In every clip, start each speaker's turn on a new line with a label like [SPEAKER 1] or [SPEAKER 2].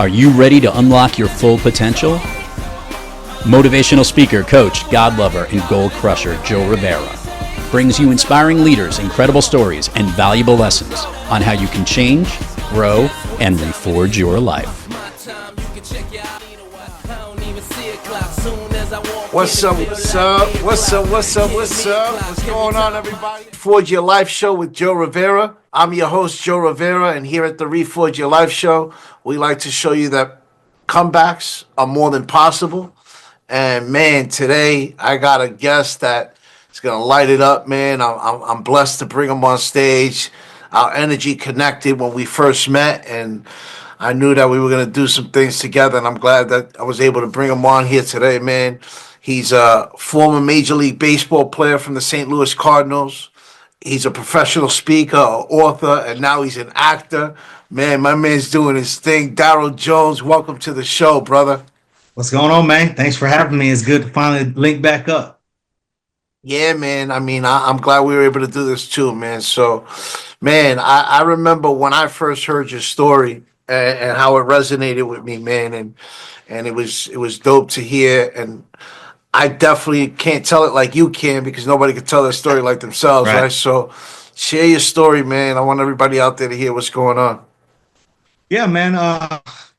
[SPEAKER 1] Are you ready to unlock your full potential? Motivational speaker, coach, God lover, and goal crusher Joe Rivera brings you inspiring leaders, incredible stories, and valuable lessons on how you can change, grow, and reforge your life.
[SPEAKER 2] What's up? What's going on, everybody? Reforge Your Life show with Joe Rivera. I'm your host, Joe Rivera, and here at the Reforge Your Life show, we like to show you that comebacks are more than possible. And man, today I got a guest that is gonna light it up, man. I'm blessed to bring him on stage. Our energy connected when we first met, and I knew that we were gonna do some things together. And I'm glad that I was able to bring him on here today, man. He's a former Major League Baseball player from the St. Louis Cardinals. He's a professional speaker, author, and now he's an actor. Man, my man's doing his thing. Daryl Jones, welcome to the show, brother.
[SPEAKER 3] What's going on, man? Thanks for having me. It's good to finally link back up.
[SPEAKER 2] Yeah, man. I mean, I'm glad we were able to do this too, man. So, man, I remember when I first heard your story and how it resonated with me, man, and it was dope to hear. And I definitely can't tell it like you can because nobody can tell their story like themselves, right? So share your story, man. I want everybody out there to hear what's going on.
[SPEAKER 3] Yeah, man.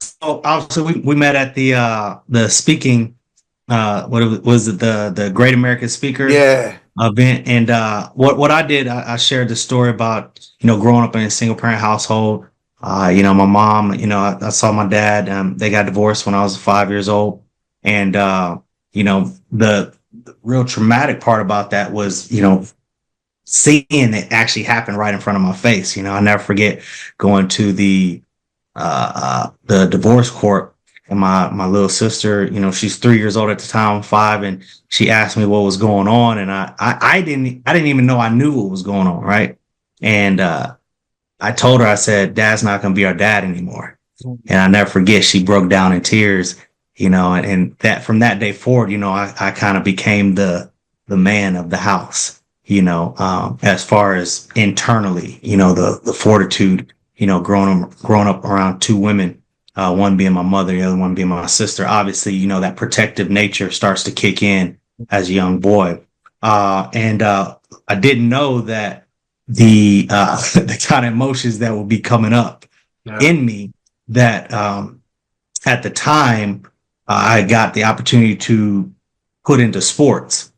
[SPEAKER 3] So obviously we met at the speaking what was it, the Great American Speaker event. And what I did, I shared the story about, growing up in a single parent household. My mom, I saw my dad, they got divorced when I was 5 years old. And the real traumatic part about that was, seeing it actually happen right in front of my face. I'll never forget going to the divorce court, and my little sister, she's 3 years old at the time, I'm 5, and she asked me what was going on, and I didn't even know I knew what was going on, right? And I told her, I said, Dad's not going to be our dad anymore. And I never forget, she broke down in tears. And that from that day forward, I kind of became the man of the house, as far as internally, the fortitude, growing up around two women, one being my mother, the other one being my sister. Obviously, that protective nature starts to kick in as a young boy. And I didn't know that the kind of emotions that would be coming up in me that at the time, I got the opportunity to put into sports,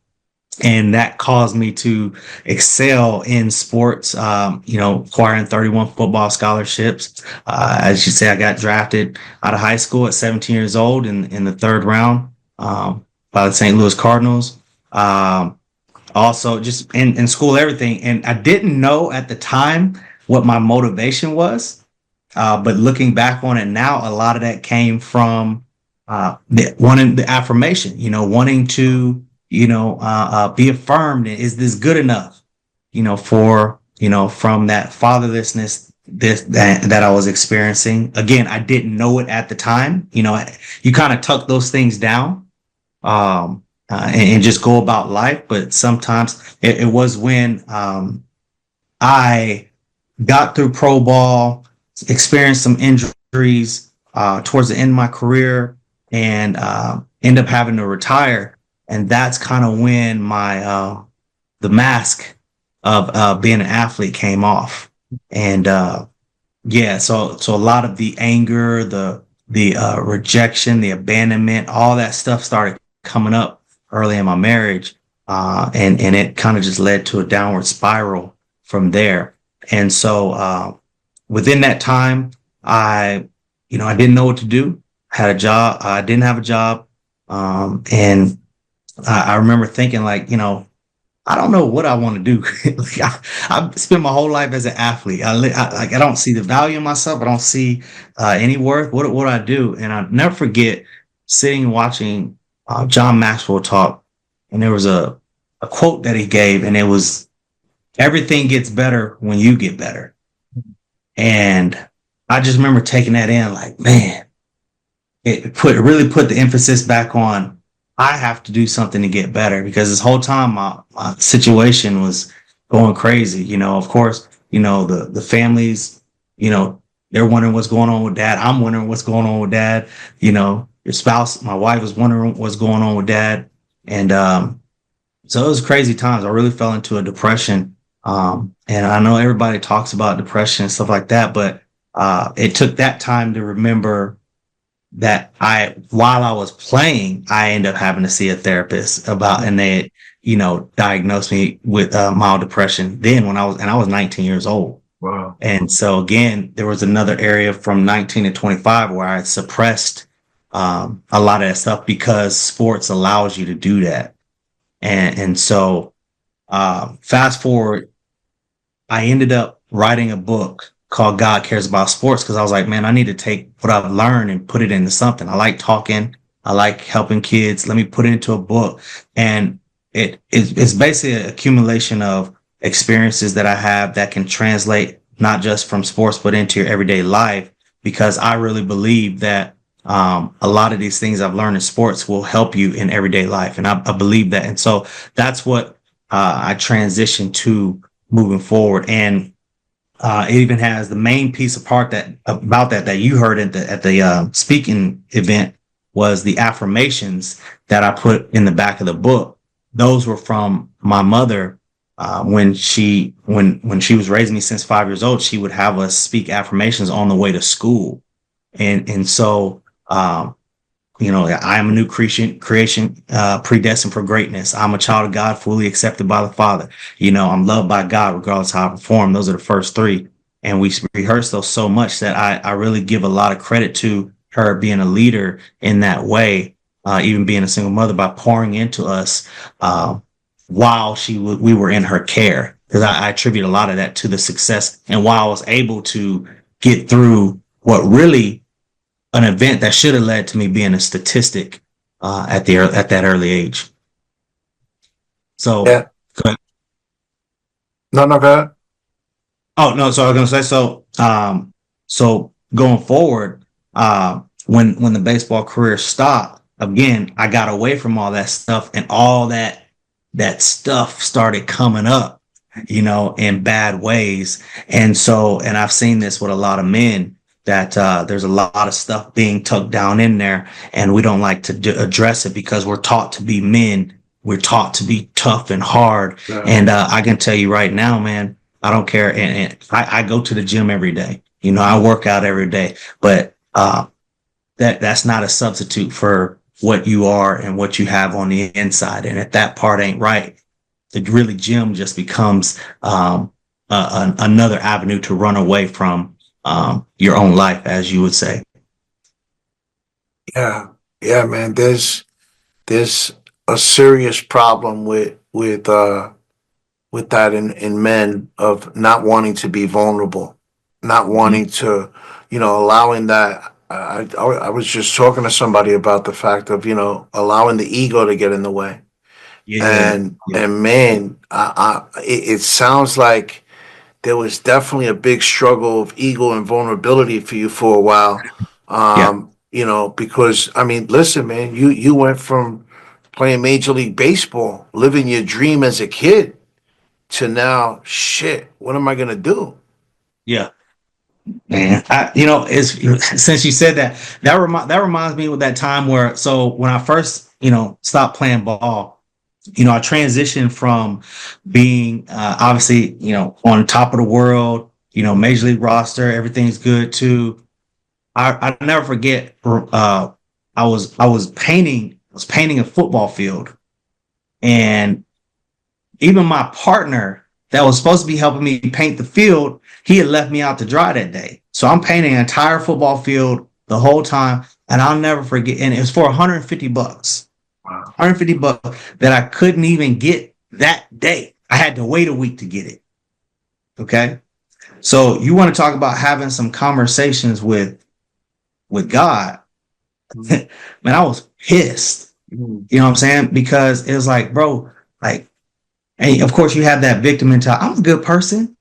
[SPEAKER 3] and that caused me to excel in sports, acquiring 31 football scholarships. As you say, I got drafted out of high school at 17 years old in the third round by the St. Louis Cardinals. Also just in school, everything. And I didn't know at the time what my motivation was. But looking back on it now, a lot of that came from wanting the affirmation, wanting to, be affirmed. Is this good enough, for, from that fatherlessness, that I was experiencing. Again, I didn't know it at the time. You kind of tuck those things down, and just go about life. But sometimes it was when, I got through pro ball, experienced some injuries, towards the end of my career, and end up having to retire. And that's kind of when my the mask of being an athlete came off. And so a lot of the anger, the rejection, the abandonment, all that stuff started coming up early in my marriage. And it kind of just led to a downward spiral from there. And so within that time, I didn't know what to do. Had a job. I didn't have a job. And I remember thinking like, I don't know what I want to do. I spent my whole life as an athlete. I don't see the value in myself. I don't see any worth. What do I do? And I'll never forget sitting and watching John Maxwell talk. And there was a quote that he gave, and it was, everything gets better when you get better. And I just remember taking that in like, man, it really put the emphasis back on, I have to do something to get better, because this whole time my situation was going crazy. Of course, the families, they're wondering what's going on with dad. I'm wondering what's going on with dad. You know, your spouse, my wife is wondering what's going on with dad. And so it was crazy times. I really fell into a depression. And I know everybody talks about depression and stuff like that, but it took that time to remember that while I was playing, I ended up having to see a therapist and they, you know, diagnosed me with mild depression then when I was 19 years old.
[SPEAKER 2] Wow.
[SPEAKER 3] And so again, there was another area from 19 to 25 where I suppressed a lot of that stuff because sports allows you to do that. And so fast forward, I ended up writing a book called God Cares About Sports because I was like, man, I need to take what I've learned and put it into something. I like talking. I like helping kids. Let me put it into a book. And it's basically an accumulation of experiences that I have that can translate not just from sports, but into your everyday life, because I really believe that a lot of these things I've learned in sports will help you in everyday life. And I believe that. And so that's what I transitioned to moving forward. And it even has the main piece of part that you heard at the speaking event was the affirmations that I put in the back of the book. Those were from my mother. When she was raising me since 5 years old, she would have us speak affirmations on the way to school. And so, you know, I am a new creation, predestined for greatness. I'm a child of God, fully accepted by the Father. You know, I'm loved by God, regardless of how I perform. Those are the first three. And we rehearse those so much that I really give a lot of credit to her being a leader in that way, even being a single mother, by pouring into us, while we were in her care, because I attribute a lot of that to the success and why I was able to get through what really an event that should have led to me being a statistic at that early age. So
[SPEAKER 2] yeah. No, go ahead.
[SPEAKER 3] Oh no, so I was gonna say so going forward, when the baseball career stopped, again, I got away from all that stuff, and all that stuff started coming up, you know, in bad ways. And I've seen this with a lot of men, that there's a lot of stuff being tucked down in there, and we don't like to address it because we're taught to be men. We're taught to be tough and hard. Yeah. And I can tell you right now, man, I don't care. And I go to the gym every day. You know, I work out every day, but that's not a substitute for what you are and what you have on the inside. And if that part ain't right, the really gym just becomes another avenue to run away from your own life, as you would say.
[SPEAKER 2] Yeah, man. There's a serious problem with that in men, of not wanting to be vulnerable, not wanting to, you know, allowing that. I was just talking to somebody about the fact of, you know, allowing the ego to get in the way. Yeah. And man, it sounds like there was definitely a big struggle of ego and vulnerability for you for a while. You know, because I mean, listen, man, you went from playing Major League Baseball, living your dream as a kid, to now, shit, what am I gonna do?
[SPEAKER 3] Yeah. Man, you know, since you said that reminds me of that time where, so when I first, you know, stopped playing ball, you know, I transitioned from being obviously, you know, on top of the world, you know, Major League roster, everything's good, to I never forget, I was painting a football field, and even my partner that was supposed to be helping me paint the field, he had left me out to dry that day. So I'm painting an entire football field the whole time, and I'll never forget. And it was for $150. Wow. $150 that I couldn't even get that day. I had to wait a week to get it. Okay. So you want to talk about having some conversations with God. Man, I was pissed. You know what I'm saying? Because it was like, bro, like, and of course you have that victim mentality. I'm a good person.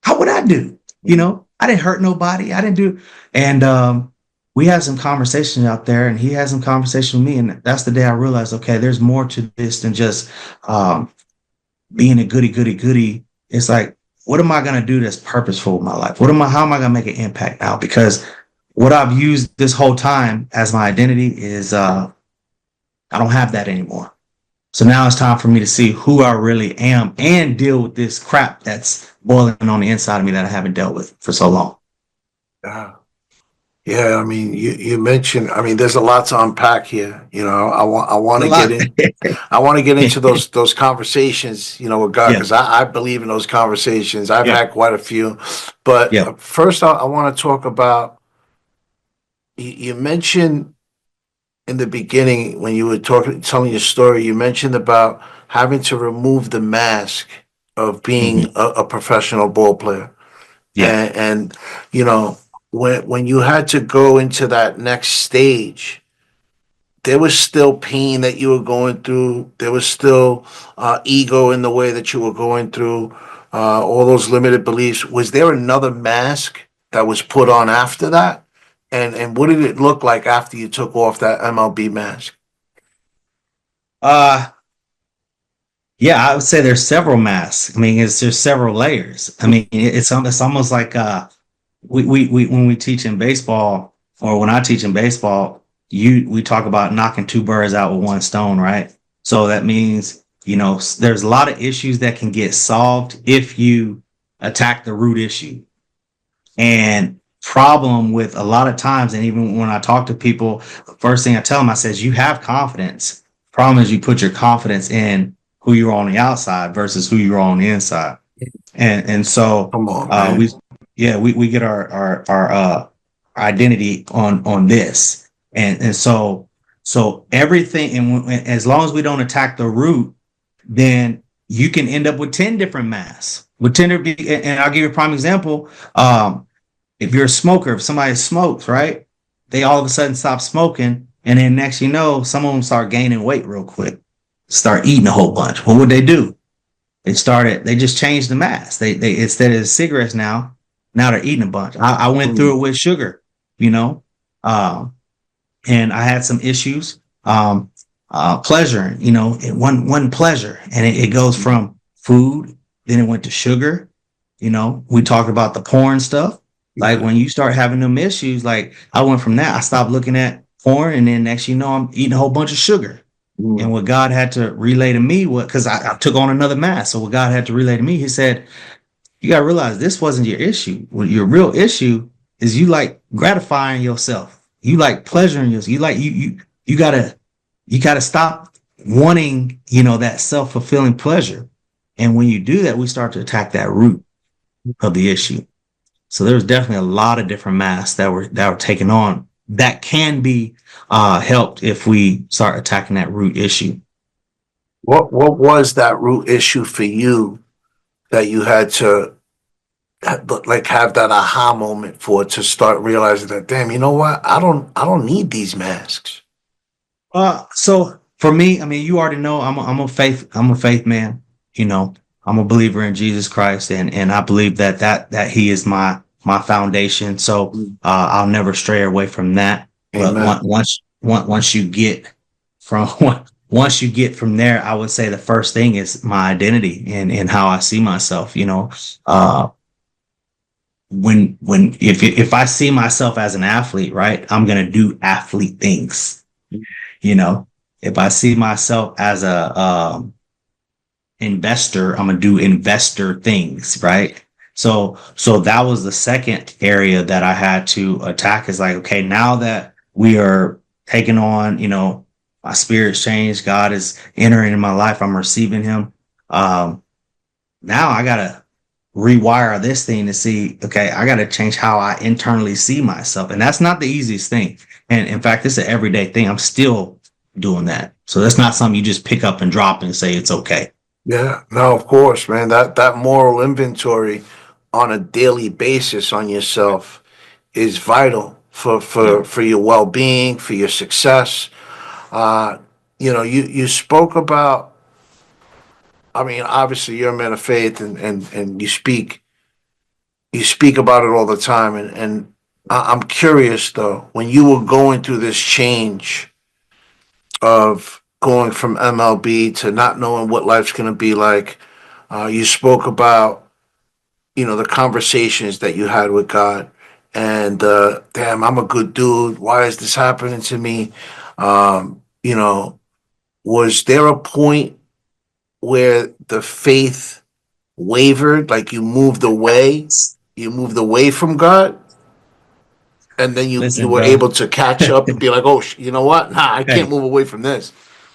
[SPEAKER 3] How would I do? You know, I didn't hurt nobody. I didn't do. And we had some conversations out there, and he had some conversation with me. And that's the day I realized, okay, there's more to this than just being a goody. It's like, what am I going to do that's purposeful in my life? How am I going to make an impact now? Because what I've used this whole time as my identity is, I don't have that anymore. So now it's time for me to see who I really am and deal with this crap that's boiling on the inside of me that I haven't dealt with for so long.
[SPEAKER 2] Yeah. Yeah, I mean, you mentioned, I mean, there's a lot to unpack here. You know, I want to get in, I want to get into those conversations, you know, with God,
[SPEAKER 3] Yeah.
[SPEAKER 2] because I believe in those conversations. I've
[SPEAKER 3] Yeah.
[SPEAKER 2] had quite a few, but
[SPEAKER 3] Yeah.
[SPEAKER 2] first I want to talk about, you mentioned in the beginning when you were telling your story, you mentioned about having to remove the mask of being
[SPEAKER 3] Mhm.
[SPEAKER 2] a professional ball player.
[SPEAKER 3] Yeah.
[SPEAKER 2] And you know, when you had to go into that next stage, there was still pain that you were going through. There was still ego in the way that you were going through, all those limited beliefs. Was there another mask that was put on after that? And what did it look like after you took off that MLB mask?
[SPEAKER 3] Uh, yeah, I would say there's several masks. I mean, there's several layers. I mean, it's almost like we when we teach in baseball, or when I teach in baseball, we talk about knocking two birds out with one stone, right? So that means, there's a lot of issues that can get solved if you attack the root issue. And problem with a lot of times, and even when I talk to people, the first thing I tell them, I says, you have confidence. Problem is you put your confidence in who you're on the outside versus who you're on the inside. And so
[SPEAKER 2] Come on, man.
[SPEAKER 3] we get our identity on this. And so everything, and as long as we don't attack the root, then you can end up with 10 different masks. And I'll give you a prime example. If you're a smoker, if somebody smokes, right, they all of a sudden stop smoking, and then next you know, some of them start gaining weight real quick, start eating a whole bunch. What would they do? They just changed the mask. They instead of cigarettes now they're eating a bunch. I went through it with sugar, and I had some issues. Pleasure, one pleasure, and it goes from food, then it went to sugar. We talked about the porn stuff. Like when you start having them issues, like I went from that, I stopped looking at porn, and then next I'm eating a whole bunch of sugar. And what God had to relay to me, because I took on another mask. So what God had to relay to me, he said, you got to realize this wasn't your issue. Well, your real issue is you like gratifying yourself. You like pleasuring yourself. You gotta stop wanting, that self-fulfilling pleasure. And when you do that, we start to attack that root of the issue. So there's definitely a lot of different masks that were taken on that can be helped if we start attacking that root issue.
[SPEAKER 2] What was that root issue for you that you had to have that aha moment to start realizing that, damn, you know what? I don't need these masks.
[SPEAKER 3] So for me, I mean, you already know I'm a faith man. I'm a believer in Jesus Christ, and I believe that He is my foundation. So I'll never stray away from that.
[SPEAKER 2] Amen.
[SPEAKER 3] But once you get from there, I would say the first thing is my identity and how I see myself. If I see myself as an athlete, right, I'm gonna do athlete things. If I see myself as a investor, I'm gonna do investor things, right? So that was the second area that I had to attack, is like, okay, now that we are taking on, my spirit's changed, God is entering in my life, I'm receiving Him. Now I gotta rewire this thing to see, okay, I gotta change how I internally see myself. And that's not the easiest thing. And in fact, it's an everyday thing. I'm still doing that. So that's not something you just pick up and drop and say it's okay.
[SPEAKER 2] Yeah, no, of course, man. That moral inventory on a daily basis on yourself is vital for your well-being, for your success. You spoke about, I mean, obviously you're a man of faith, and you speak about it all the time. And I'm curious though, when you were going through this change of going from MLB to not knowing what life's going to be like, you spoke about the conversations that you had with God, and damn, I'm a good dude. Why is this happening to me? You know, was there a point where the faith wavered, like you moved away from God, and then you
[SPEAKER 3] Listen,
[SPEAKER 2] were
[SPEAKER 3] bro.
[SPEAKER 2] able to catch up and be like, oh, you know what? Nah, I can't
[SPEAKER 3] Hey,
[SPEAKER 2] move away from this.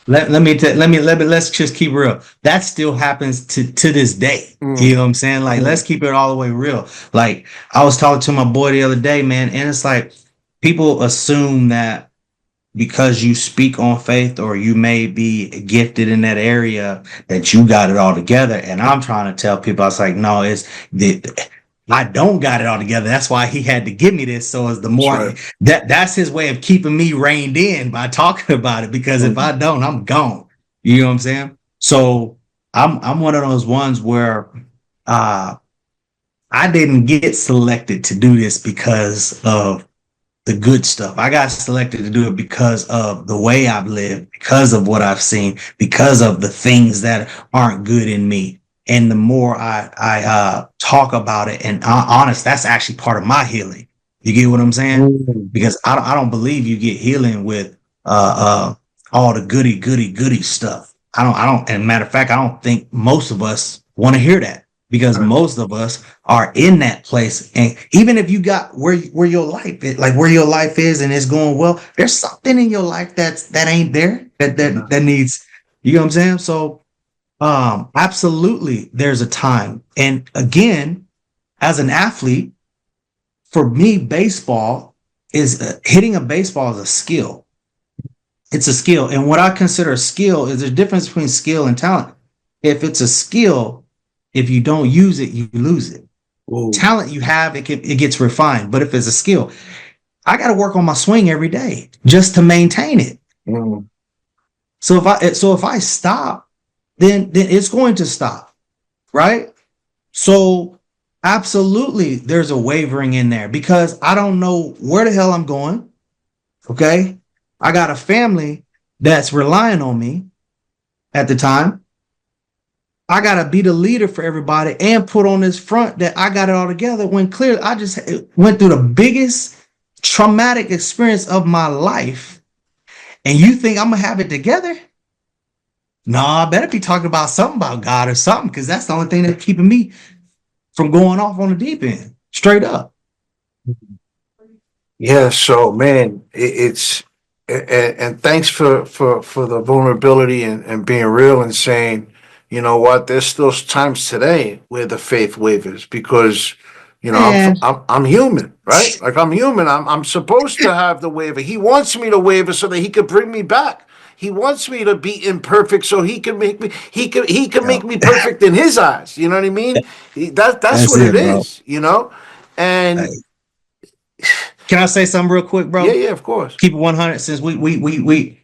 [SPEAKER 3] let's just keep it real. That still happens to this day. You
[SPEAKER 2] Mm,
[SPEAKER 3] know what I'm saying? Like, let's keep it all the way real. Like, I was talking to my boy the other day, man, and it's like people assume that because you speak on faith or you may be gifted in that area that you got it all together. And I'm trying to tell people, I was like, no, it's the I don't got it all together. That's why he had to give me this. So as the
[SPEAKER 2] that's
[SPEAKER 3] more
[SPEAKER 2] right.
[SPEAKER 3] that's his way of keeping me reined in by talking about it. Because if I don't, I'm gone. You know what I'm saying? So I'm one of those ones where uh I didn't get selected to do this because of the good stuff. I got selected to do it because of the way I've lived, because of what I've seen, because of the things that aren't good in me. And the more I talk about it and honest, that's actually part of my healing. You get what I'm saying? Because I don't believe you get healing with all the goody stuff. I don't. And matter of fact, I don't think most of us want to hear that because most of us are in that place. And even if you got where your life is, like where your life is and it's going well, there's something in your life that ain't there that needs, you know what I'm saying? So absolutely there's a time. And again, as an athlete, for me, baseball is hitting a baseball is a skill. It's a skill. And what I consider a skill is a difference between skill and talent. If it's a skill, if you don't use it, you lose it.
[SPEAKER 2] Ooh.
[SPEAKER 3] Talent you have, it gets refined. But if it's a skill, I got to work on my swing every day just to maintain it.
[SPEAKER 2] Mm.
[SPEAKER 3] So if I stop, then it's going to stop, right? So absolutely, there's a wavering in there because I don't know where the hell I'm going. Okay, I got a family that's relying on me at the time. I got to be the leader for everybody and put on this front that I got it all together when clearly I just went through the biggest traumatic experience of my life. And you think I'm going to have it together? No, I better be talking about something about God or something because that's the only thing that's keeping me from going off on the deep end, straight up.
[SPEAKER 2] Yeah, so man, it's and thanks for the vulnerability and being real and saying, you know what, there's still times today where the faith wavers because
[SPEAKER 3] Man,
[SPEAKER 2] I'm human, right? Like I'm human. I'm supposed to have the waiver. He wants me to waver so that he could bring me back. He wants me to be imperfect so he can make me he can make me perfect in his eyes. You know what I mean? That's
[SPEAKER 3] that's
[SPEAKER 2] what it
[SPEAKER 3] it, bro.
[SPEAKER 2] is, And
[SPEAKER 3] Hey, can I say something real quick,
[SPEAKER 2] yeah,
[SPEAKER 3] bro?
[SPEAKER 2] yeah, of course.
[SPEAKER 3] Keep it 100 since we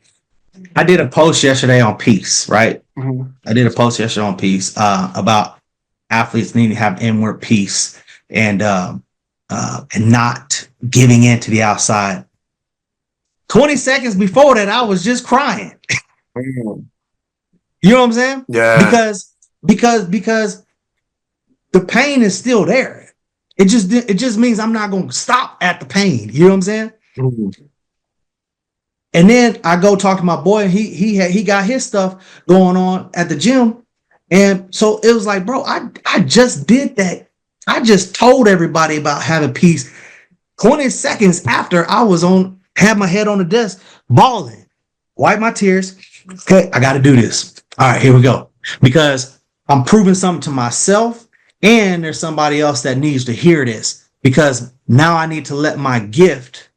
[SPEAKER 3] I did a post yesterday on peace, right?
[SPEAKER 2] Mhm.
[SPEAKER 3] I did a post yesterday on peace about athletes needing to have inward peace and not giving in to the outside. 20 seconds before that, I was just crying.
[SPEAKER 2] Mm.
[SPEAKER 3] You know what I'm saying?
[SPEAKER 2] Yeah.
[SPEAKER 3] Because the pain is still there. It just means I'm not going to stop at the pain. You know what I'm saying?
[SPEAKER 2] Mhm.
[SPEAKER 3] And then I go talk to my boy, and he got his stuff going on at the gym. And so it was like, bro, I just did that. I just told everybody about having peace 20 seconds after I had my head on the desk, bawling, wipe my tears. Okay, I got to do this. All right, here we go. Because I'm proving something to myself, and there's somebody else that needs to hear this. Because now I need to let my gift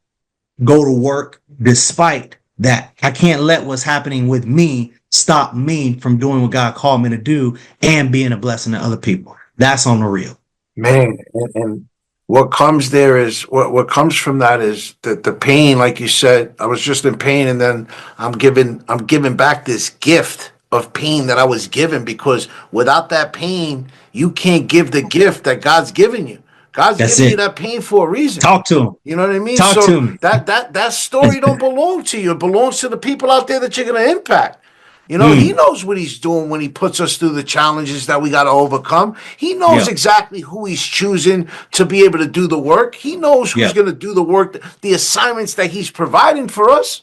[SPEAKER 3] go to work despite that. I can't let what's happening with me stop me from doing what God called me to do and being a blessing to other people. That's on the real.
[SPEAKER 2] Man, and what comes there is what comes from that is the pain, like you said. I was just in pain, and then I'm giving back this gift of pain that I was given because without that pain, you can't give the gift that God's given you. God's
[SPEAKER 3] That's
[SPEAKER 2] giving you
[SPEAKER 3] it.
[SPEAKER 2] that pain for a reason.
[SPEAKER 3] Talk to him.
[SPEAKER 2] You know what I mean?
[SPEAKER 3] Talk
[SPEAKER 2] So
[SPEAKER 3] to me.
[SPEAKER 2] that story don't belong to you. It belongs to the people out there that you're gonna impact. You know, he knows what he's doing when he puts us through the challenges that we got to overcome. He knows exactly who he's choosing to be able to do the work. He knows who's going to do the work, the assignments that he's providing for us.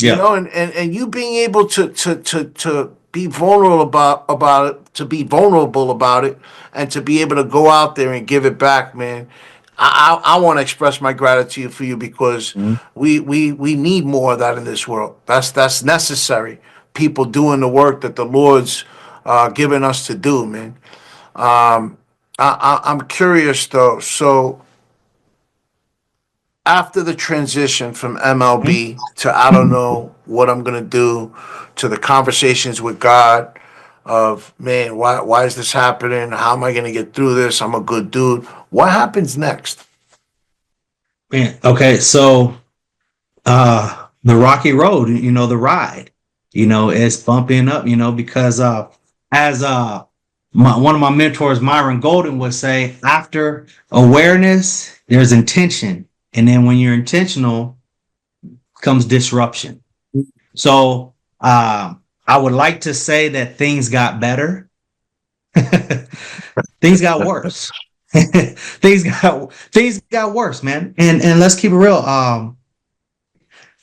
[SPEAKER 2] You know, and you being able to be vulnerable about it, to be vulnerable about it, and to be able to go out there and give it back, man. I want to express my gratitude for you because we need more of that in this world. That's necessary. People doing the work that the Lord's given us to do, man. I'm curious though. So after the transition from MLB to I don't know what I'm gonna do, to the conversations with God of, man, why is this happening? How am I gonna get through this? I'm a good dude. What happens next?
[SPEAKER 3] Man, okay, so the rocky road, you know, the ride, you know, is bumping up, you know, because as one of my mentors, Myron Golden, would say, after awareness, there's intention. And then when you're intentional, comes disruption. So I would like to say that things got better. Things got worse. things got worse, man. And let's keep it real.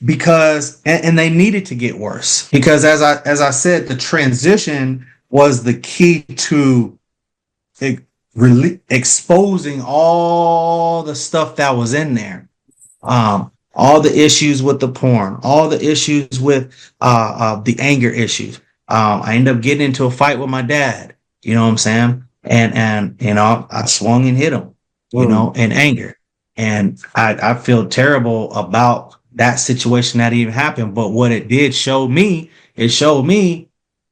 [SPEAKER 3] Because they needed to get worse. Because as I said, the transition was the key to exposing all the stuff that was in there, all the issues with the porn, all the issues with the anger issues. I ended up getting into a fight with my dad, you know what I'm saying? And you know, I swung and hit him, you know, in anger. And I feel terrible about that situation that even happened. But what it did show me, it showed me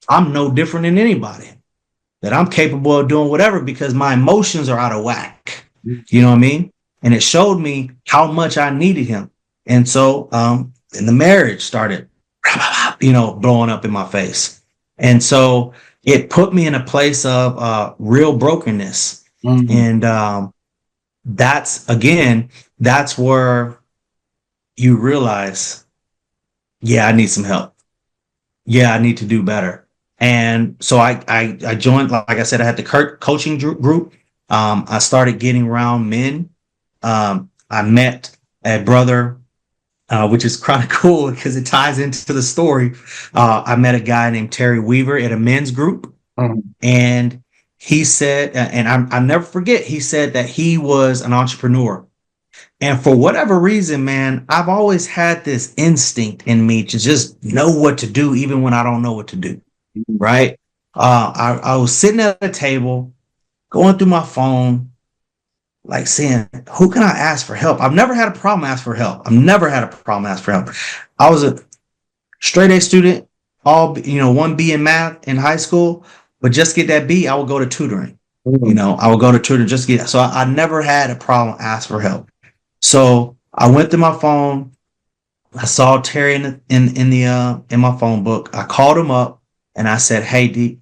[SPEAKER 3] I'm no different than anybody. That I'm capable of doing whatever because my emotions are out of whack. You know what I mean? And it showed me how much I needed him. And so, and the marriage started, you know, blowing up in my face. And so it put me in a place of real brokenness. And that's where you realize, yeah, I need some help. Yeah, I need to do better. And so I joined, like I said, I had the coaching group. I started getting around men. I met a brother, which is kind of cool because it ties into the story. I met a guy named Terry Weaver at a men's group. And he said, and I never forget, he said that he was an entrepreneur. And for whatever reason, man, I've always had this instinct in me to just know what to do, even when I don't know what to do. Right. I was sitting at a table, going through my phone, like saying, who can I ask for help? I've never had a problem ask for help. I was a straight A student, you know, 1B in math in high school, but just get that B, I would go to tutoring. You know, I would go to tutoring just get. So I never had a problem ask for help. So I went to my phone. I saw Terry in my phone book. I called him up. And I said, hey, D,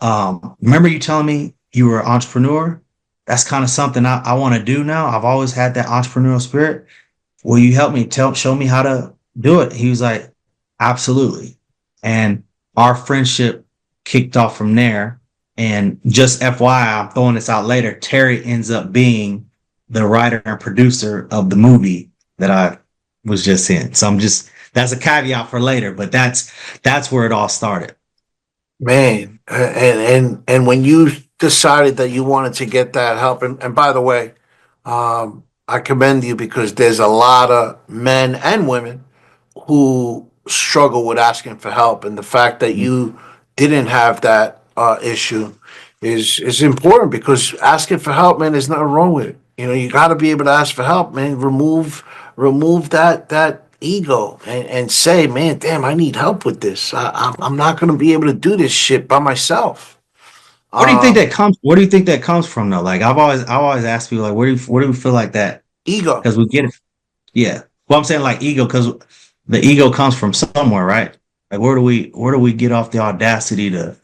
[SPEAKER 3] remember you telling me you were an entrepreneur? That's kind of something I want to do now. I've always had that entrepreneurial spirit. Will you help me? Show me how to do it. He was like, absolutely. And our friendship kicked off from there. And just FYI, I'm throwing this out later, Terry ends up being the writer and producer of the movie that I was just in. So that's a caveat for later, but that's where it all started.
[SPEAKER 2] Man, and when you decided that you wanted to get that help, and by the way, I commend you because there's a lot of men and women who struggle with asking for help, and the fact that you didn't have that issue is important because asking for help, man, there's nothing wrong with it. You know, you got to be able to ask for help, man. Remove that ego and say, man, damn, I need help with this. I'm not going to be able to do this shit by myself.
[SPEAKER 3] Where do you think that comes from though? Like I've always asked people, like, where do you feel like that
[SPEAKER 2] ego?
[SPEAKER 3] Because we get it. Yeah. Well, I'm saying like ego, because the ego comes from somewhere, right? Like where do we get off the audacity to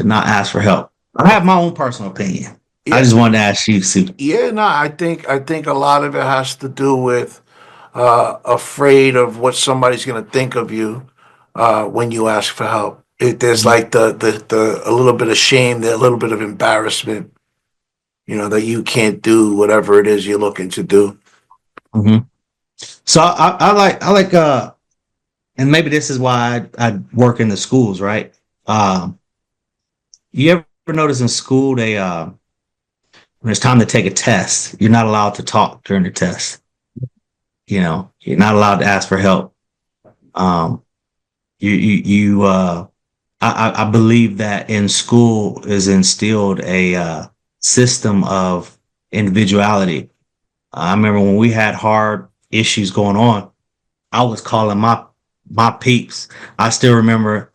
[SPEAKER 3] not ask for help? I have my own personal opinion. Yeah. I just wanted to ask you, Sue.
[SPEAKER 2] Yeah, no, I think a lot of it has to do with afraid of what somebody's going to think of you. when you ask for help. There's like the a little bit of shame, a little bit of embarrassment, that you can't do whatever it is you're looking to do.
[SPEAKER 3] Mm-hmm. So I like and maybe this is why I work in the schools, right? You ever notice in school when it's time to take a test, you're not allowed to talk during the test. You're not allowed to ask for help. I believe that in school is instilled a system of individuality. I remember when we had hard issues going on, I was calling my peeps. I still remember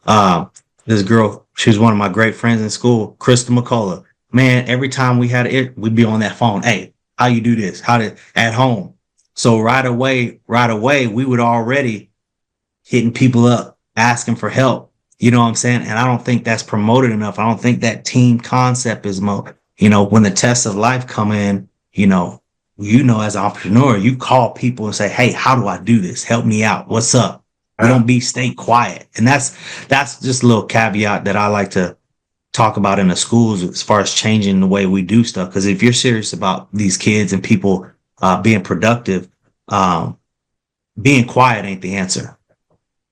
[SPEAKER 3] this girl. She was one of my great friends in school, Krista McCullough. Man, every time we had it, we'd be on that phone. Hey, how you do this? At home? So right away, we would already hitting people up, asking for help. You know what I'm saying? And I don't think that's promoted enough. I don't think that team concept is more, when the tests of life come in, as an entrepreneur, you call people and say, hey, how do I do this? Help me out. What's up? We don't stay quiet. And that's just a little caveat that I like to talk about in the schools as far as changing the way we do stuff. Because if you're serious about these kids and people being productive, being quiet ain't the answer.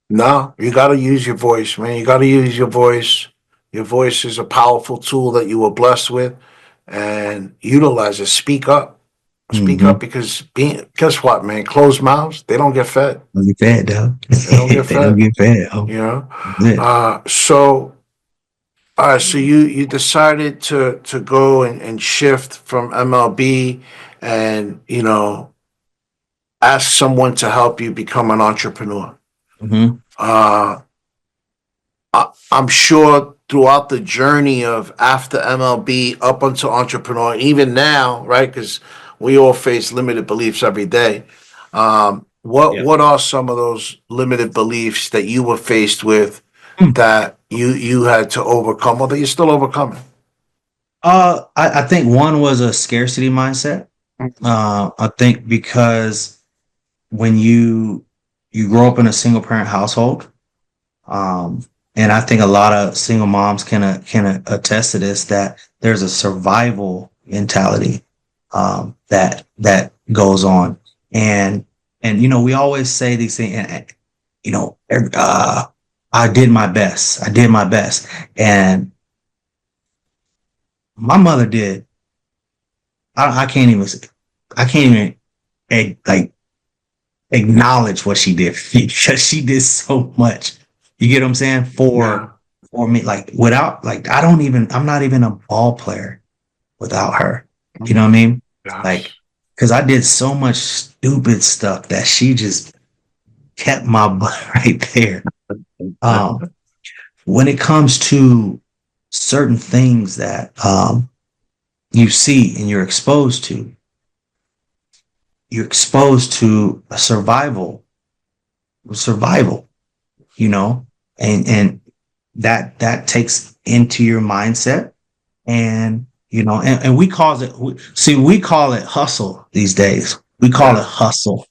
[SPEAKER 2] No, you got to use your voice, man. You got to use your voice. Your voice is a powerful tool that you were blessed with, and utilize it. Speak up. Speak up, because guess what, man? Closed mouths, they don't get fed.
[SPEAKER 3] Don't get fed, though.
[SPEAKER 2] They don't get fed.
[SPEAKER 3] Don't get fed.
[SPEAKER 2] So you decided to go and shift from MLB and, ask someone to help you become an entrepreneur.
[SPEAKER 3] Mm-hmm.
[SPEAKER 2] I'm sure throughout the journey of after MLB up until entrepreneur, even now, right? Because we all face limited beliefs every day. What are some of those limited beliefs that you were faced with that you had to overcome, or that you're still overcoming?
[SPEAKER 3] I think one was a scarcity mindset. I think because when you grow up in a single parent household, and I think a lot of single moms can attest to this, that there's a survival mentality that goes on, and we always say these things, and I did my best, and my mother did. I can't even like acknowledge what she did, because she did so much. You get what I'm saying? For me, like without, like I'm not even a ball player without her. You know what I mean?
[SPEAKER 2] Gosh.
[SPEAKER 3] Like, because I did so much stupid stuff that she just kept my butt right there. When it comes to certain things that you see and you're exposed to a survival, and that takes into your mindset, and and we call it hustle these days. We call it hustle,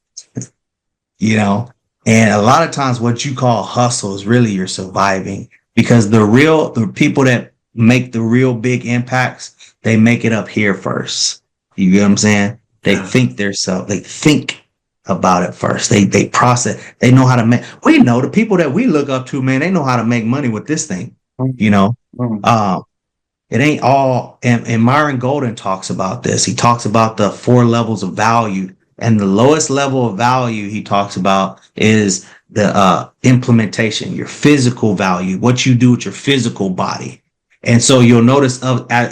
[SPEAKER 3] and a lot of times what you call hustle is really you're surviving, because the people that make the real big impacts, they make it up here first. You get what I'm saying? They think they think about it first. They process. They know how to make. We know the people that we look up to, man. They know how to make money with this thing. It ain't all. And Myron Golden talks about this. He talks about the 4 levels of value, and the lowest level of value he talks about is the implementation, your physical value, what you do with your physical body. And so you'll notice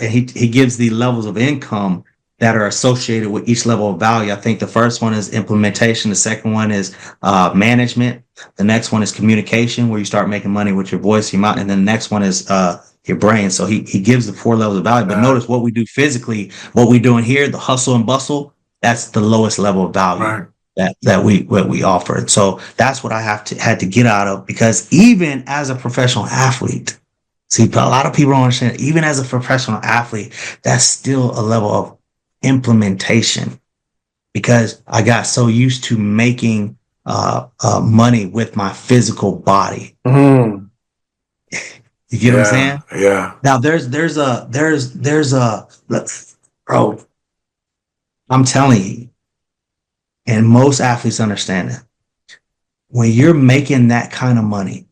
[SPEAKER 3] he gives the levels of income that are associated with each level of value. I think the first one is implementation. The second one is management. The next one is communication, where you start making money with your voice, your mouth. And then the next one is your brain. So he gives the 4 levels of value. But notice what we do physically, what we're doing here, the hustle and bustle, that's the lowest level of value that we offer. And so that's what I had to get out of, because even as a professional athlete, see, a lot of people don't understand, even as a professional athlete, that's still a level of implementation, because I got so used to making money with my physical body.
[SPEAKER 2] Mm.
[SPEAKER 3] You get what I'm saying?
[SPEAKER 2] Yeah.
[SPEAKER 3] Now there's bro, I'm telling you, and most athletes understand it. When you're making that kind of money,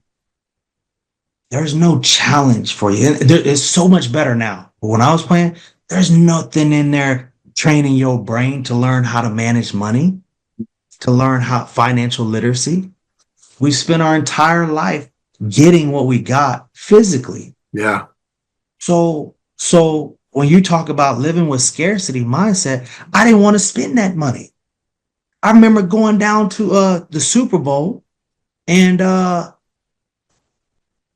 [SPEAKER 3] there's no challenge for you. It's so much better now. But when I was playing, there's nothing in there training your brain to learn how to manage money, to learn how financial literacy. We spent our entire life getting what we got physically.
[SPEAKER 2] Yeah.
[SPEAKER 3] So when you talk about living with scarcity mindset, I didn't want to spend that money. I remember going down to the Super Bowl, and I'm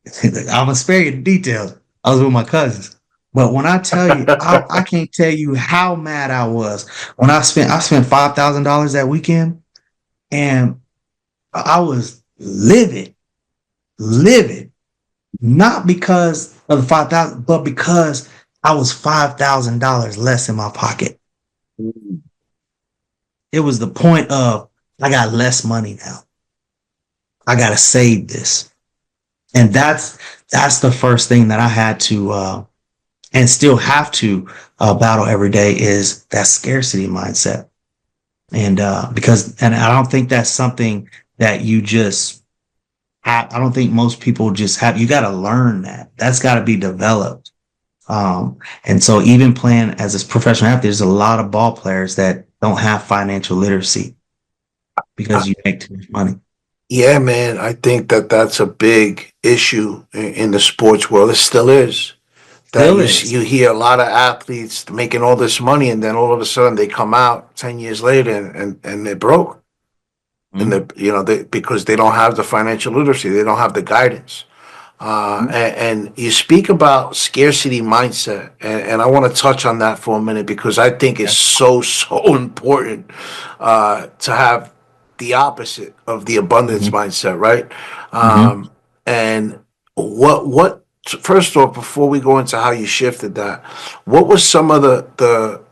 [SPEAKER 3] gonna spare you the details. I was with my cousins. But when I tell you, I can't tell you how mad I was when I spent $5,000 that weekend, and I was livid, not because of the 5,000, but because I was $5,000 less in my pocket. It was the point of, I got less money now. I got to save this. And that's the first thing that I had to, and still have to battle every day, is that scarcity mindset. And because I don't think that's something that you just have. I don't think most people just have. You got to learn that. That's got to be developed. And so even playing as a professional athlete, there's a lot of ball players that don't have financial literacy because you make too much money.
[SPEAKER 2] Yeah, man. I think that that's a big issue in the sports world. It still is. You hear a lot of athletes making all this money, and then all of a sudden they come out 10 years later and they're broke. Mm-hmm. And because they don't have the financial literacy, they don't have the guidance. And you speak about scarcity mindset, and I want to touch on that for a minute, because I think it's so important to have the opposite of the abundance mindset, right? And what first off, before we go into how you shifted that, what was some of the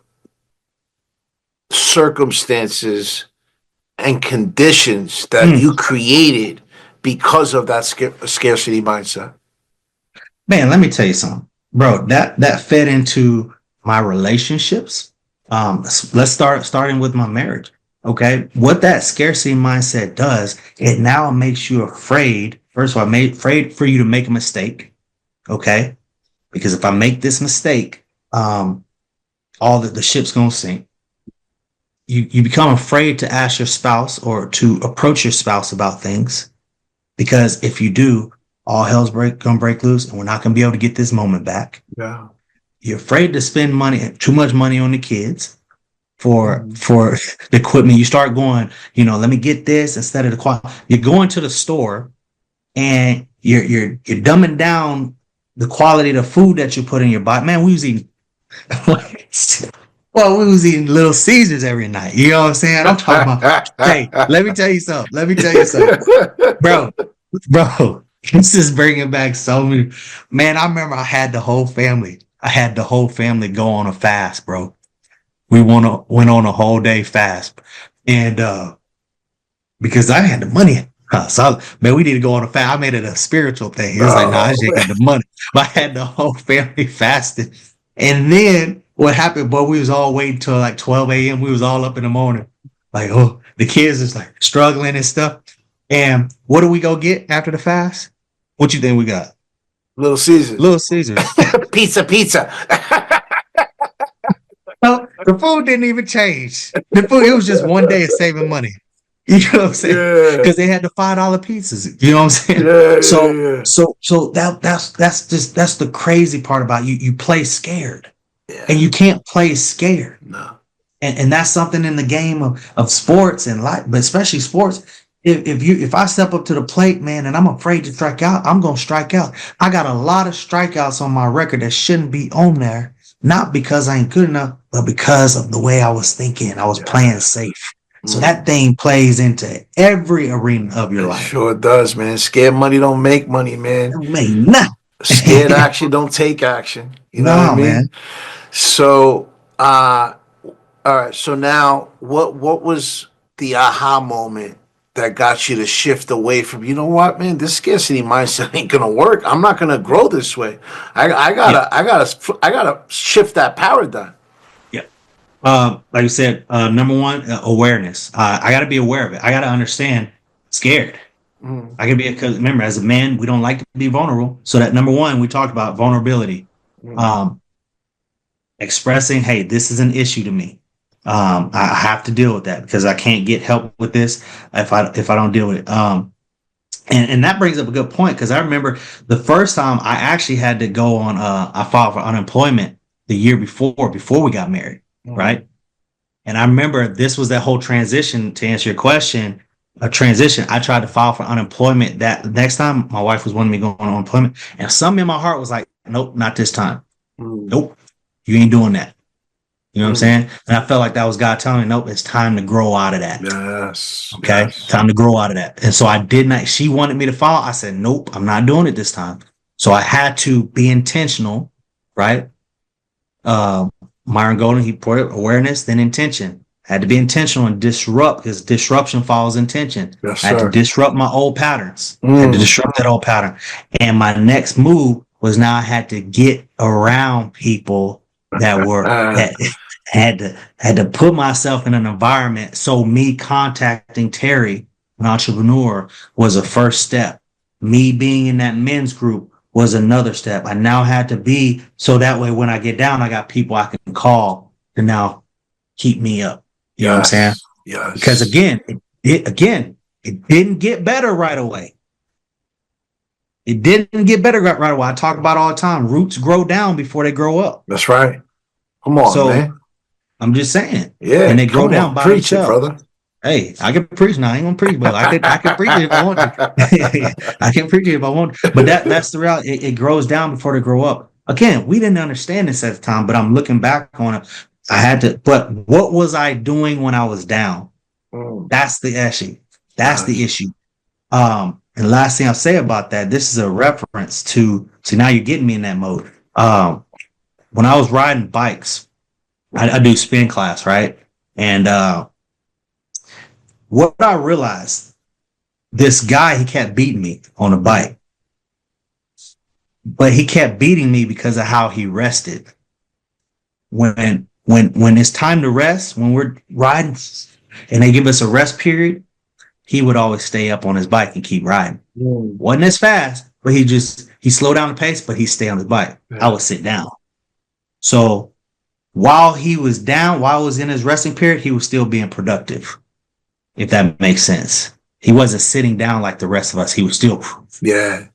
[SPEAKER 2] circumstances and conditions that you created because of that scarcity mindset?
[SPEAKER 3] Man, let me tell you something, bro. That fed into my relationships. Let's starting with my marriage. Okay, what that scarcity mindset does, it now makes you afraid. First of all, afraid for you to make a mistake. Okay, because if I make this mistake, all the ship's gonna sink. You become afraid to ask your spouse or to approach your spouse about things, because if you do, all hell's gonna break loose, and we're not gonna be able to get this moment back.
[SPEAKER 2] Yeah,
[SPEAKER 3] you're afraid to spend too much money on the kids for the equipment. You start going, let me get this instead of the quality. You're going to the store and you're dumbing down the quality of the food that you put in your body. Man, we was eating Little Caesars every night. You know what I'm saying? I'm talking about, hey, let me tell you something. Bro, this is bringing back so many. Man, I remember I had the whole family go on a fast, bro. We went on a whole day fast. And because I had the money. Man, we need to go on a fast. I made it a spiritual thing. It was like, I just got the money. But I had the whole family fasting. And then what happened, boy, we was all waiting till like 12 a.m. We was all up in the morning. Like, the kids is like struggling and stuff. And what do we go get after the fast? What you think we got?
[SPEAKER 2] Little Caesars. Pizza.
[SPEAKER 3] No, the food didn't even change. It was just one day of saving money. You know what I'm saying? Because they had the $5 pizzas. You know what I'm saying? So that's the crazy part about you. You play scared, and you can't play scared.
[SPEAKER 2] No.
[SPEAKER 3] And that's something in the game of sports and life, but especially sports. If I step up to the plate, man, and I'm afraid to strike out, I'm gonna strike out. I got a lot of strikeouts on my record that shouldn't be on there. Not because I ain't good enough, but because of the way I was thinking. I was playing safe. So that thing plays into every arena of your life.
[SPEAKER 2] Sure does, man. Scared money don't make money, man.
[SPEAKER 3] Don't make nothing.
[SPEAKER 2] Scared action don't take action. You know what I mean? Man. So, all right. So now, what was the aha moment that got you to shift away from, you know what, man, this scarcity mindset ain't gonna work. I'm not gonna grow this way. I gotta shift that paradigm.
[SPEAKER 3] Yeah. Like you said, number one, awareness. I got to be aware of it. I got to understand. Scared. I can be, because remember, as a man, we don't like to be vulnerable. So that number one, we talked about vulnerability. Expressing, hey, this is an issue to me. I have to deal with that because I can't get help with this if I don't deal with it. And that brings up a good point, because I remember the first time I actually had to go on. I filed for unemployment the year before we got married, right? And I remember this was that whole transition. To answer your question, a transition. I tried to file for unemployment that next time. My wife was wanting me to go on unemployment, and something in my heart was like, nope, not this time. Nope, you ain't doing that. You know what I'm saying? And I felt like that was God telling me, nope, it's time to grow out of that.
[SPEAKER 2] Yes.
[SPEAKER 3] Okay.
[SPEAKER 2] Yes.
[SPEAKER 3] Time to grow out of that. And so I did not, she wanted me to file. I said, nope, I'm not doing it this time. So I had to be intentional, right? Myron Golden, he put awareness, then intention. I had to be intentional and disrupt, because disruption follows intention.
[SPEAKER 2] Yes,
[SPEAKER 3] I had
[SPEAKER 2] sir.
[SPEAKER 3] to disrupt my old patterns. I had to disrupt that old pattern. And my next move was, now I had to get around people that were that had to put myself in an environment. So me contacting Terry, an entrepreneur, was a first step. Me being in that men's group was another step. I now had to be, so that way when I get down, I got people I can call to now keep me up. You know what I'm saying?
[SPEAKER 2] Yes.
[SPEAKER 3] Because again, it didn't get better right away. It didn't get better right away. I talk about all the time. Roots grow down before they grow up.
[SPEAKER 2] That's right. Come on,
[SPEAKER 3] So,
[SPEAKER 2] man.
[SPEAKER 3] I'm just saying.
[SPEAKER 2] Yeah.
[SPEAKER 3] And they grow
[SPEAKER 2] come
[SPEAKER 3] down
[SPEAKER 2] on,
[SPEAKER 3] by
[SPEAKER 2] preach
[SPEAKER 3] themselves.
[SPEAKER 2] it, brother.
[SPEAKER 3] Hey, I can preach now. I ain't gonna preach, but I can preach it if I want to. I can preach it if I want. But that's the reality. It grows down before they grow up. Again, we didn't understand this at the time, but I'm looking back on it. I had to. But what was I doing when I was down? That's the issue. That's the issue. And the last thing I'll say about that, this is a reference to. See, now you're getting me in that mode. When I was riding bikes, I do spin class, right? And what I realized, this guy, he kept beating me on a bike, but he kept beating me because of how he rested. When it's time to rest, when we're riding and they give us a rest period, he would always stay up on his bike and keep riding. Wasn't as fast, but he slowed down the pace, but he stayed on his bike. I would sit down. So while he was down, while I was in his resting period, he was still being productive, if that makes sense. He wasn't sitting down like the rest of us. He was still.
[SPEAKER 2] Yeah.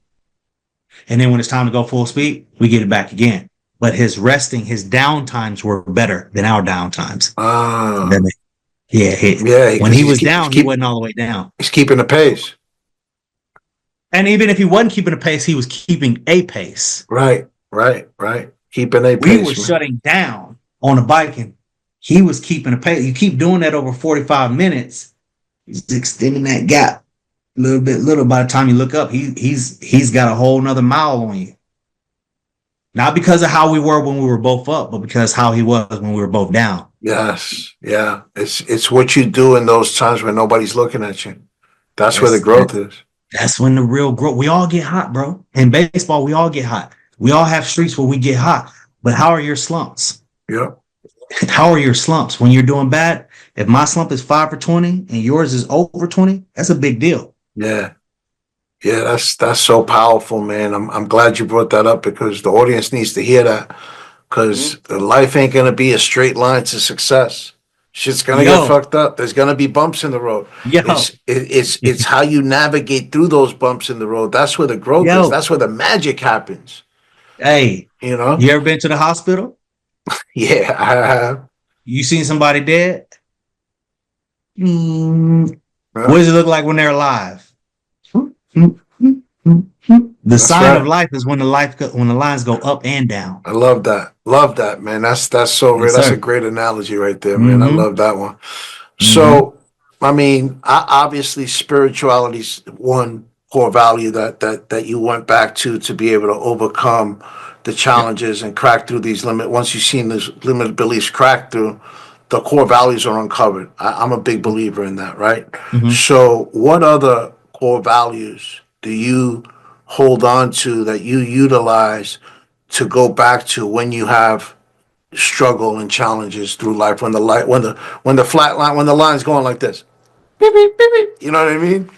[SPEAKER 3] And then when it's time to go full speed, we get it back again. But his down times were better than our down times. When he was down, he wasn't all the way down.
[SPEAKER 2] He's keeping the pace.
[SPEAKER 3] And even if he wasn't keeping a pace, he was keeping a pace.
[SPEAKER 2] Right. Keeping a pace.
[SPEAKER 3] We were shutting down on a bike, and he was keeping a pace. You keep doing that over 45 minutes, he's extending that gap little. By the time you look up, he's got a whole nother mile on you. Not because of how we were when we were both up, but because how he was when we were both down.
[SPEAKER 2] Yes. Yeah. It's what you do in those times when nobody's looking at you. That's where the growth is.
[SPEAKER 3] That's when the real growth. We all get hot, bro. In baseball, we all get hot. We all have streaks where we get hot. But how are your slumps?
[SPEAKER 2] Yep.
[SPEAKER 3] How are your slumps when you're doing bad? If my slump is 5 for 20 and yours is over 20, that's a big deal.
[SPEAKER 2] Yeah. That's so powerful, man. I'm glad you brought that up, because the audience needs to hear that. Because life ain't gonna be a straight line to success. Shit's gonna get fucked up. There's gonna be bumps in the road. It's how you navigate through those bumps in the road. That's where the growth is. That's where the magic happens.
[SPEAKER 3] Hey,
[SPEAKER 2] you know,
[SPEAKER 3] you ever been to the hospital?
[SPEAKER 2] Yeah, I have.
[SPEAKER 3] You seen somebody dead? What does it look like when they're alive? The sign of life is when the lines go up and down.
[SPEAKER 2] I love that, man. That's so real. That's a great analogy right there, man. I love that one. So, I mean, obviously, spirituality's one core value that you went back to be able to overcome the challenges and crack through these once you've seen these limited beliefs crack through, the core values are uncovered. I'm a big believer in that, right?
[SPEAKER 3] Mhm.
[SPEAKER 2] So, what other core values do you hold on to that you utilize to go back to when you have struggle and challenges through life? When the light, when the flat line, when the line's going like this, beep, beep, beep, beep, you know what I mean?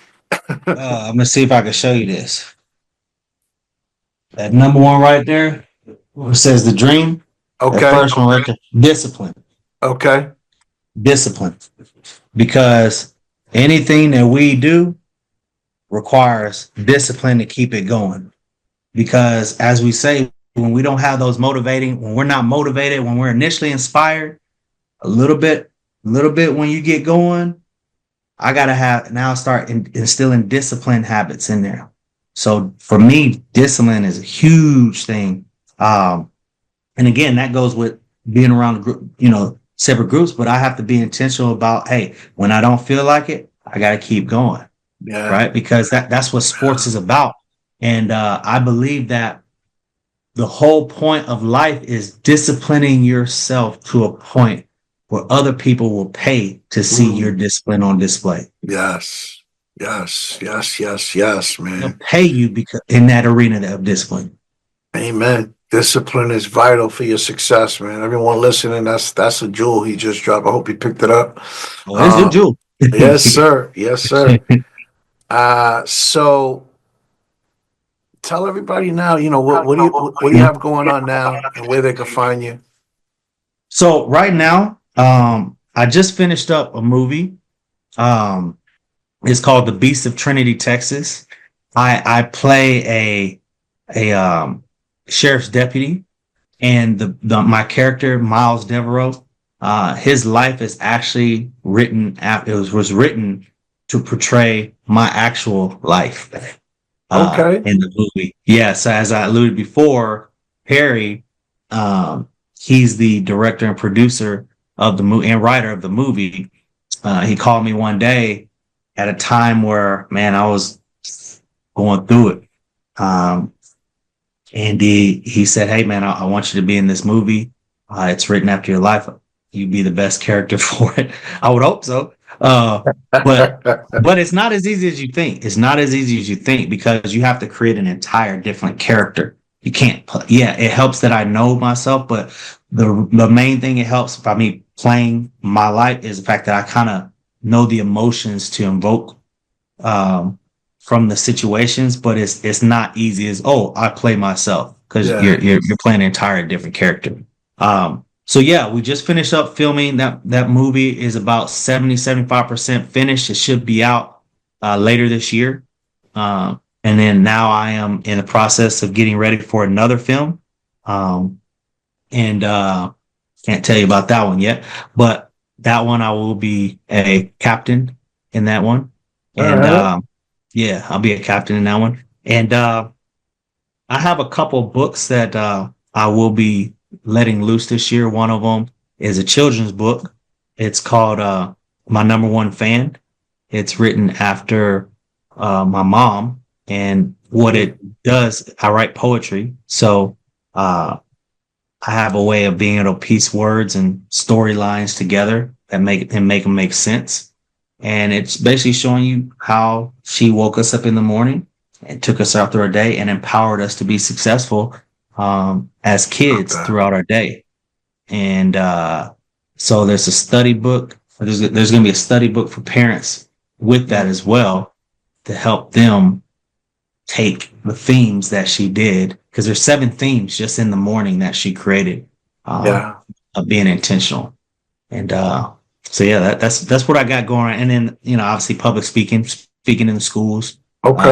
[SPEAKER 3] I'm gonna see if I can show you this. That number one right there, where it says the dream. That
[SPEAKER 2] Okay,
[SPEAKER 3] first one right there, discipline.
[SPEAKER 2] okay,
[SPEAKER 3] Discipline. Because anything that we do requires discipline to keep it going. Because as we say, when we don't have those motivating, when we're not motivated, when we're initially inspired, a little bit when you get going, I gotta have now start instilling discipline habits in there. So for me, discipline is a huge thing. And again, that goes with being around the group, separate groups, but I have to be intentional about, hey, when I don't feel like it, I got to keep going.
[SPEAKER 2] yeah,
[SPEAKER 3] Right. Because that's what sports is about. And I believe that the whole point of life is disciplining yourself to a point where other people will pay to see your discipline on display.
[SPEAKER 2] yes, yes, yes, yes, yes,
[SPEAKER 3] They'll
[SPEAKER 2] man.
[SPEAKER 3] pay you because in that arena of discipline.
[SPEAKER 2] Amen. Discipline is vital for your success, man. Everyone listening, that's a jewel he just dropped. I hope you picked it up.
[SPEAKER 3] Oh, that's your jewel.
[SPEAKER 2] Yes, sir. Yes, sir. So tell everybody now, what do you have going on now and where they can find you?
[SPEAKER 3] So right now, I just finished up a movie. It's called The Beast of Trinity, Texas. I play a sheriff's deputy, and my character Miles Devereaux, his life is actually written. It was written to portray my actual life.
[SPEAKER 2] Okay.
[SPEAKER 3] In the movie, yeah. So as I alluded before, Perry, he's the director and producer of the movie and writer of the movie. He called me one day at a time where, man, I was going through it. And he said, hey, man, I want you to be in this movie. It's written after your life. You'd be the best character for it. I would hope so. But it's not as easy as you think. It's not as easy as you think because you have to create an entire different character. You can't, it helps that I know myself, but the main thing it helps by me playing my life is the fact that I kind of know the emotions to invoke from the situations, but it's not easy as, I play myself because you're playing an entire different character. So yeah, we just finished up filming. That movie is about 75% finished. It should be out later this year. And then now I am in the process of getting ready for another film. And can't tell you about that one yet, but that one I will be a captain in that one. And I'll be a captain in that one. And I have a couple books that I will be letting loose this year. One of them is a children's book. It's called My Number One Fan. It's written after my mom, and what it does, I write poetry. So I have a way of being able to piece words and storylines together that make them make sense. And it's basically showing you how she woke us up in the morning and took us out through our day and empowered us to be successful as kids throughout our day. And so there's a study book. There's going to be a study book for parents with that as well to help them take the themes that she did, because there's 7 themes just in the morning that she created of being intentional. And so yeah, that's what I got going on. And then obviously public speaking in the schools,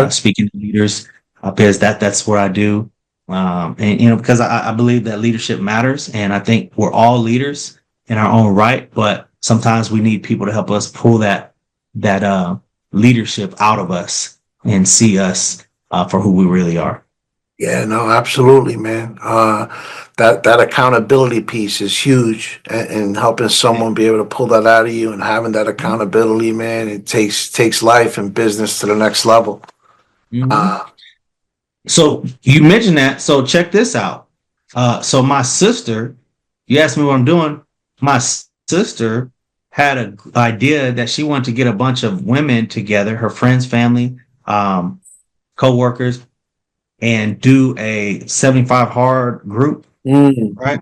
[SPEAKER 3] speaking to leaders, because that's what I do. And because I believe that leadership matters, and I think we're all leaders in our own right, but sometimes we need people to help us pull that leadership out of us and see us for who we really are.
[SPEAKER 2] Yeah, no, absolutely, man. That accountability piece is huge, and helping someone be able to pull that out of you and having that accountability, man, it takes life and business to the next level.
[SPEAKER 3] Mm-hmm. So you mentioned that. So check this out. So my sister, you asked me what I'm doing. My sister had an idea that she wanted to get a bunch of women together, her friends, family, co-workers, and do a 75 hard group, right?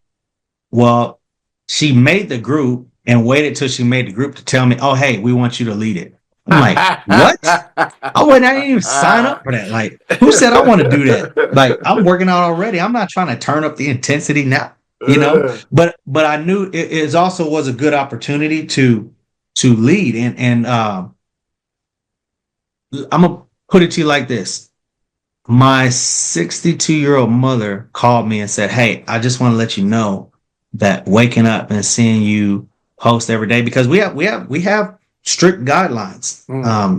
[SPEAKER 3] Well, she made the group and waited till she made the group to tell me, oh, hey, we want you to lead it. I'm like, what? I didn't even sign up for that. Like, who said I want to do that? Like, I'm working out already. I'm not trying to turn up the intensity now, you know. But I knew it also was a good opportunity to lead. And I'm gonna put it to you like this. My 62-year-old mother called me and said, hey, I just want to let you know that waking up and seeing you post every day, because we have strict guidelines.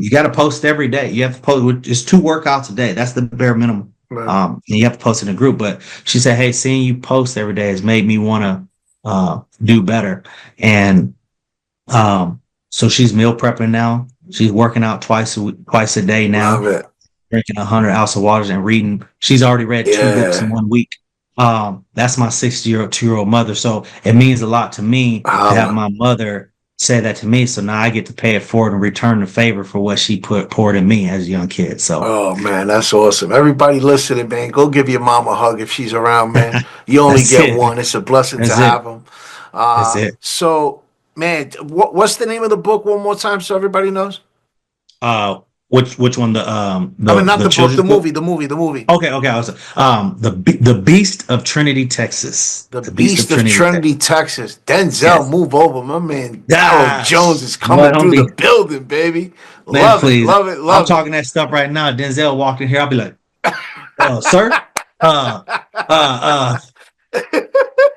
[SPEAKER 3] You got to post every day. You have to post. It's 2 workouts a day. That's the bare minimum. Right. And you have to post in a group. But she said, hey, seeing you post every day has made me want to do better. And so she's meal prepping now. She's working out twice a day now. Love it. Drinking 100 ounces of water and reading. She's already read 2 books in 1 week. That's my 62-year-old mother. So it means a lot to me to have my mother say that to me. So now I get to pay it forward and return the favor for what she poured in me as a young kid. So,
[SPEAKER 2] oh man, that's awesome. Everybody listening, man, go give your mom a hug if she's around, man. You only get one. It's a blessing to have them. That's it. So, man, what's the name of the book one more time so everybody knows?
[SPEAKER 3] Which one? Not the book,
[SPEAKER 2] the movie.
[SPEAKER 3] Okay. I was the Beast of Trinity, Texas.
[SPEAKER 2] The Beast of Trinity, Texas. Denzel, move over, my man. Daryl Jones is coming through the building, baby.
[SPEAKER 3] Man, please. Love it. I'm talking that stuff right now. Denzel walked in here. I'll be like, sir,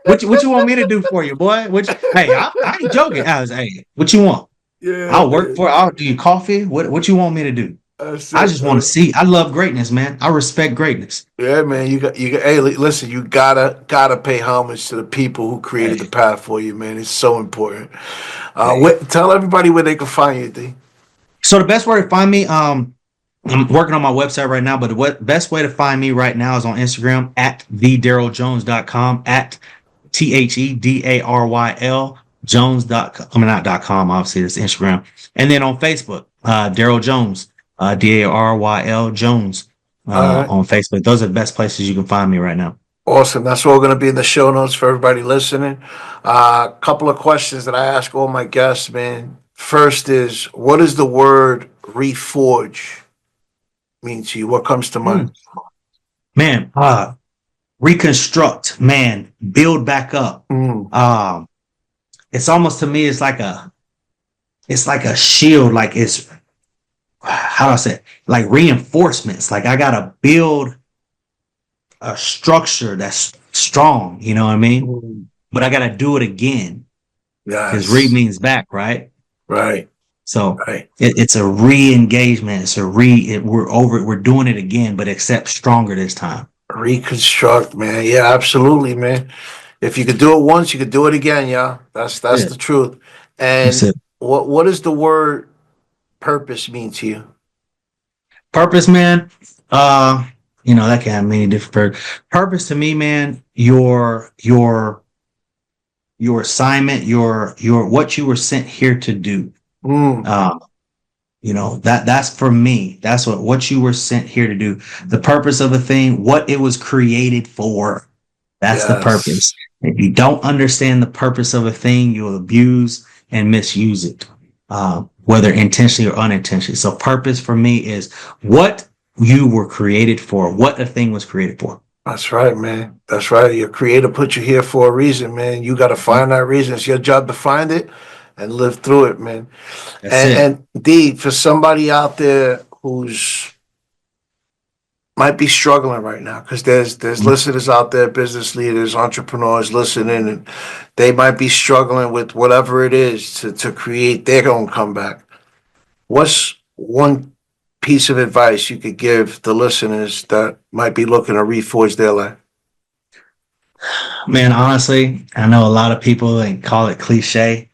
[SPEAKER 3] what you want me to do for you, boy? Hey, I ain't joking. Hey, what you want? Yeah, I'll work for it. I'll do you coffee. What you want me to do? I just want to see. I love greatness, man. I respect greatness.
[SPEAKER 2] Yeah, man. You got. Hey, listen. You gotta pay homage to the people who created the path for you, man. It's so important. Tell everybody where they can find you, D.
[SPEAKER 3] So the best way to find me, I'm working on my website right now, but the best way to find me right now is on Instagram at thedaryljones.com, at THEDARYL Jones.com. I mean, not .com, obviously, it's Instagram. And then on Facebook, Daryl Jones, DARYL Jones on Facebook. Those are the best places you can find me right now.
[SPEAKER 2] Awesome. That's all going to be in the show notes for everybody listening. A couple of questions that I ask all my guests, man. First is, what does the word reforge mean to you? What comes to mind?
[SPEAKER 3] Man, reconstruct, man, build back up. It's almost, to me, it's like a shield, like it's, how do I say it? Like reinforcements. Like I gotta build a structure that's strong, you know what I mean? But I gotta do it again. Because re means back, right?
[SPEAKER 2] Right.
[SPEAKER 3] So it's a re-engagement. It's we're doing it again, but except stronger this time.
[SPEAKER 2] Reconstruct, man. Yeah, absolutely, man. If you could do it once, you could do it again, y'all. That's the truth. And what does the word purpose mean to you?
[SPEAKER 3] Purpose, man. That can have many different purpose to me, man. Your assignment, your what you were sent here to do. That's for me. That's what you were sent here to do. The purpose of a thing, what it was created for. That's the purpose. If you don't understand the purpose of a thing, you'll abuse and misuse it, whether intentionally or unintentionally. So purpose for me is what you were created for, what a thing was created for.
[SPEAKER 2] That's right, man. That's right. Your creator put you here for a reason, man. You got to find that reason. It's your job to find it and live through it, man. And D, for somebody out there who's might be struggling right now, because there's listeners out there, business leaders, entrepreneurs listening, and they might be struggling with whatever it is to create their own comeback. What's one piece of advice you could give the listeners that might be looking to reforge their life?
[SPEAKER 3] Man, honestly, I know a lot of people call it cliche.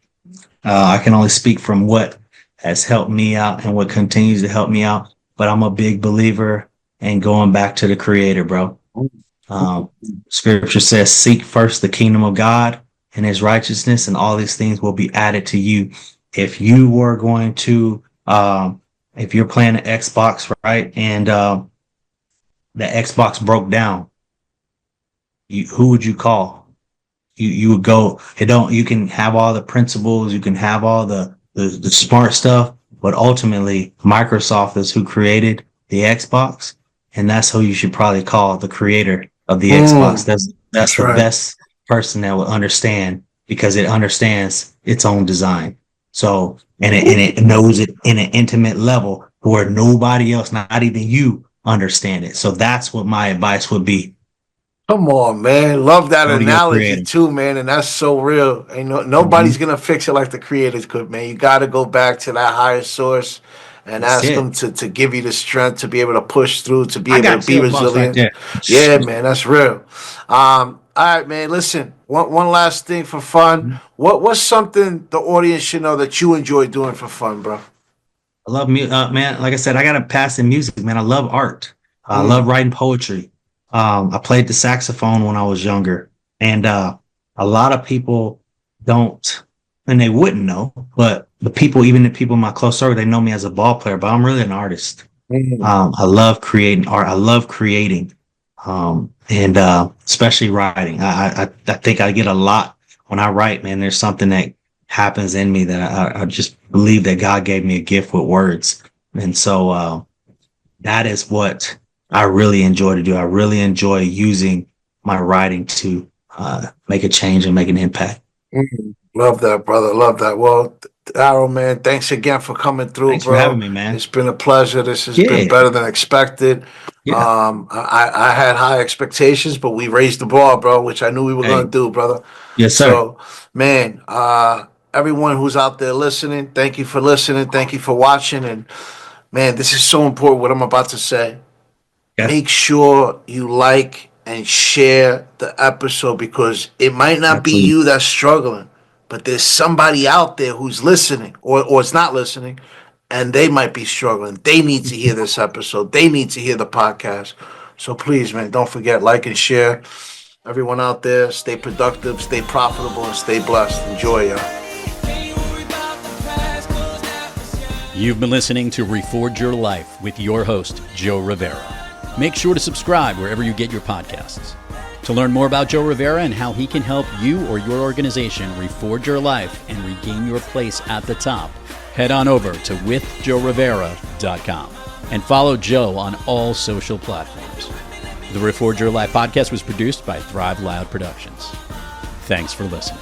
[SPEAKER 3] I can only speak from what has helped me out and what continues to help me out, but I'm a big believer and going back to the creator, bro. Scripture says, seek first the kingdom of God and his righteousness, and all these things will be added to you. If you were going to, if you're playing an Xbox, right, and the Xbox broke down, who would you call? You would go, you can have all the principles, you can have all the smart stuff, but ultimately Microsoft is who created the Xbox, and that's who you should probably call the creator of the Xbox. That's the best person that will understand, because it understands its own design. So, and it knows it in an intimate level where nobody else, not even you, understand it. So that's what my advice would be.
[SPEAKER 2] Come on, man. Love that
[SPEAKER 3] Go to your
[SPEAKER 2] analogy
[SPEAKER 3] creator.
[SPEAKER 2] too, man. And that's so real. Ain't nobody's gonna fix it like the creators could, man. You gotta go back to that higher source and
[SPEAKER 3] That's
[SPEAKER 2] ask
[SPEAKER 3] it.
[SPEAKER 2] them to give you the strength to be able to push through, to be
[SPEAKER 3] I
[SPEAKER 2] able
[SPEAKER 3] got
[SPEAKER 2] to be
[SPEAKER 3] you a box
[SPEAKER 2] resilient.
[SPEAKER 3] right there.
[SPEAKER 2] Yeah, man, that's real. All right, man. Listen, one last thing for fun. What's something the audience should know that you enjoy doing for fun, bro?
[SPEAKER 3] I love music, man. Like I said, I got a pass in music, man. I love art. I love writing poetry. I played the saxophone when I was younger, and a lot of people don't, and they wouldn't know, but even the people in my close circle, they know me as a ball player, but I'm really an artist. I love creating art. I love creating, and especially writing. I think I get a lot when I write, man. There's something that happens in me that I just believe that God gave me a gift with words. And so that is what I really enjoy to do. I really enjoy using my writing to make a change and make an impact.
[SPEAKER 2] Love that, brother. Love that. Well, Daryl, man, thanks again for coming through,
[SPEAKER 3] Thanks
[SPEAKER 2] bro.
[SPEAKER 3] for having me, man.
[SPEAKER 2] It's been a pleasure. This has been better than expected.
[SPEAKER 3] Yeah.
[SPEAKER 2] I had high expectations, but we raised the bar, bro, which I knew we were going to do, brother.
[SPEAKER 3] Yes, sir.
[SPEAKER 2] So, man, everyone who's out there listening, thank you for listening. Thank you for watching. And, man, this is so important, what I'm about to say.
[SPEAKER 3] Yeah.
[SPEAKER 2] Make sure you like and share the episode, because it might not be you that's struggling, but there's somebody out there who's listening or is not listening, and they might be struggling. They need to hear this episode. They need to hear the podcast. So please, man, don't forget, like and share. Everyone out there, stay productive, stay profitable, and stay blessed. Enjoy, y'all.
[SPEAKER 1] You've been listening to Reforge Your Life with your host, Joe Rivera. Make sure to subscribe wherever you get your podcasts. To learn more about Joe Rivera and how he can help you or your organization reforge your life and regain your place at the top, head on over to withjoerivera.com and follow Joe on all social platforms. The Reforge Your Life podcast was produced by Thrive Loud Productions. Thanks for listening.